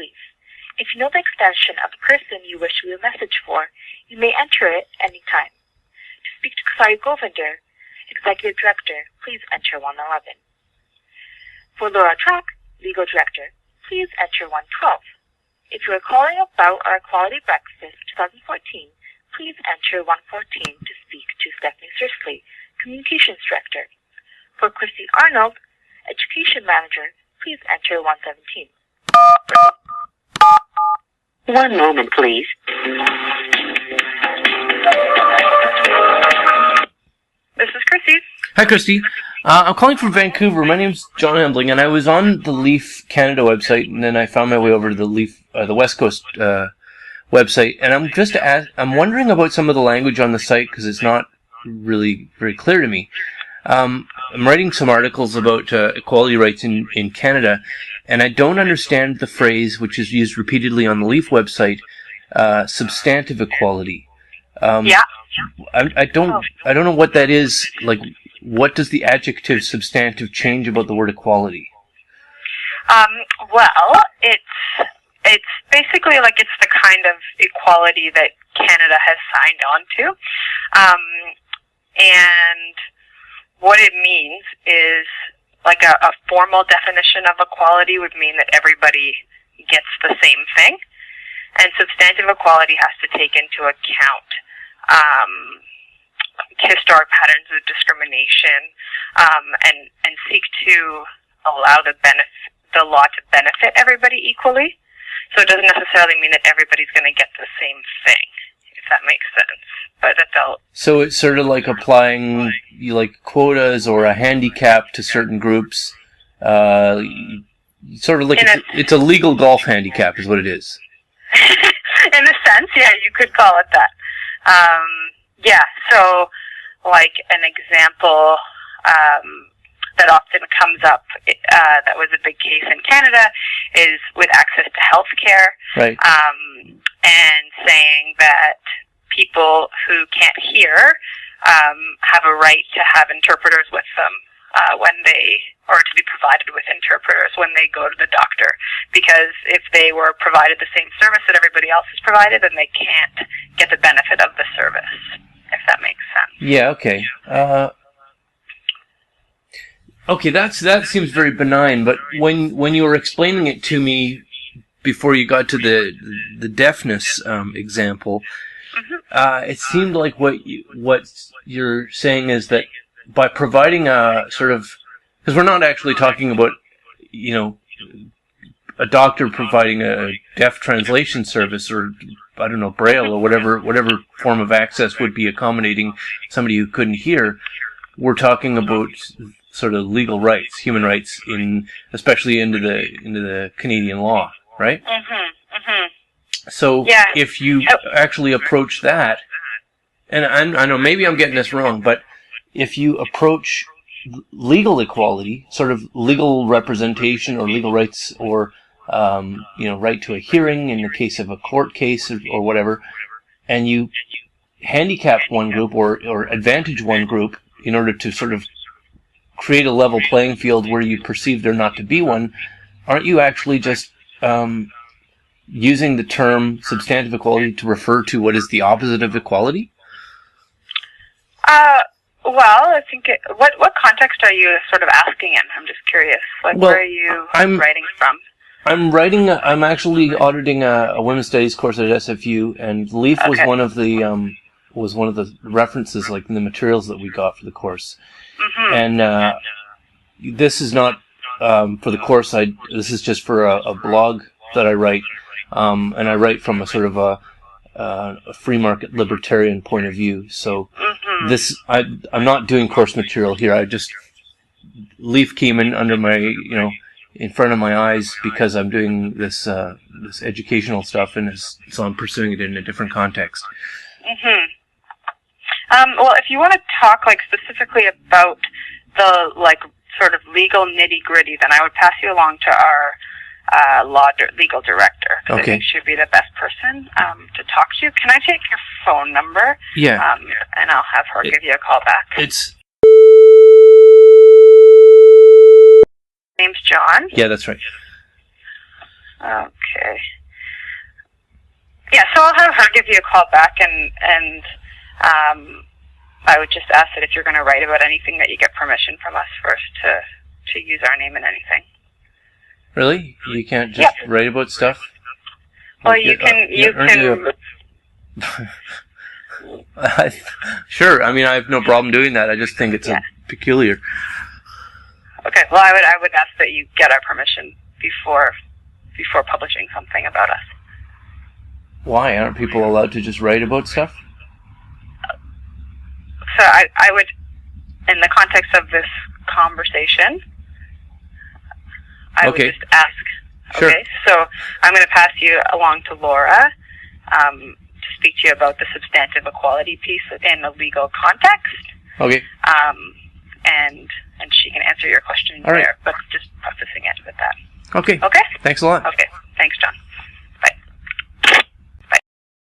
Leaf. If you know the extension of the person you wish to leave a message for, you may enter it any time. To speak to Kasari Govinder, Executive Director, please enter 111. For Laura Track, Legal Director, please enter 112. If you are calling about our Equality Breakfast 2014, please enter 114 to speak to Stephanie Sirsley, Communications Director. For Christy Arnold, Education Manager, please enter 117. One moment, please. This is Christy. Hi, Christy. I'm calling from Vancouver. My name's John Embling, and I was on the Leaf Canada website, and then I found my way over to the Leaf, the West Coast website. And I'm wondering about some of the language on the site because it's not really very clear to me. I'm writing some articles about equality rights in Canada, and I don't understand the phrase which is used repeatedly on the Leaf website, substantive equality. Yeah. I don't know what that is. Like, what does the adjective substantive change about the word equality? Well, it's basically like it's the kind of equality that Canada has signed on to. And what it means is, like a formal definition of equality would mean that everybody gets the same thing. And substantive equality has to take into account historic patterns of discrimination, and seek to allow the law to benefit everybody equally. So it doesn't necessarily mean that everybody's going to get the same thing, if that makes sense. But so it's sort of like applying quotas or a handicap to certain groups. Sort of like it's a legal golf handicap, is what it is. In a sense, yeah, you could call it that. Yeah, so like an example that often comes up that was a big case in Canada is with access to health care. Right. And saying that people who can't hear have a right to have interpreters with them or to be provided with interpreters when they go to the doctor. Because if they were provided the same service that everybody else is provided, then they can't get the benefit of the service, if that makes sense. Yeah, okay. Okay, that seems very benign, but when you were explaining it to me before you got to the deafness example, it seemed like what you're saying is that by providing a sort of, because we're not actually talking about, a doctor providing a deaf translation service, or I don't know, Braille, or whatever form of access would be accommodating somebody who couldn't hear. We're talking about sort of legal rights, human rights, especially into the Canadian law, right? So yeah. If you actually approach that, and I know maybe I'm getting this wrong, but if you approach legal equality, sort of legal representation or legal rights, or right to a hearing in the case of a court case or whatever, and you handicap one group or advantage one group in order to sort of create a level playing field where you perceive there not to be one, aren't you actually just using the term substantive equality to refer to what is the opposite of equality? Well, I think what context are you sort of asking in? I'm just curious. Where are you writing from? I'm actually auditing a women's studies course at SFU, and LEAF was one of the references, like in the materials that we got for the course. And this is not for the course. This is just for a blog that I write, and I write from a sort of a free market libertarian point of view. So I'm not doing course material here. LEAF came in under my, in front of my eyes because I'm doing this educational stuff, and so I'm pursuing it in a different context. Well, if you want to talk specifically about the sort of legal nitty-gritty, then I would pass you along to our legal director. Okay. I think she'd be the best person to talk to. Can I take your phone number? Yeah. And I'll have her give you a call back. It's... Name's John. Yeah, that's right. Okay. Yeah, so I'll have her give you a call back, and I would just ask that if you're going to write about anything, that you get permission from us first to use our name in anything. Really? You can't just write about stuff? Well, you can. Sure. I mean, I have no problem doing that. I just think it's peculiar. Okay. Well, I would ask that you get our permission before publishing something about us. Why? Aren't people allowed to just write about stuff? So I would, in the context of this conversation, I would just ask. Sure. Okay. So I'm going to pass you along to Laura to speak to you about the substantive equality piece in a legal context. Okay. And she can answer your questions there, but just prefacing it with that. Okay. Okay? Thanks a lot. Okay.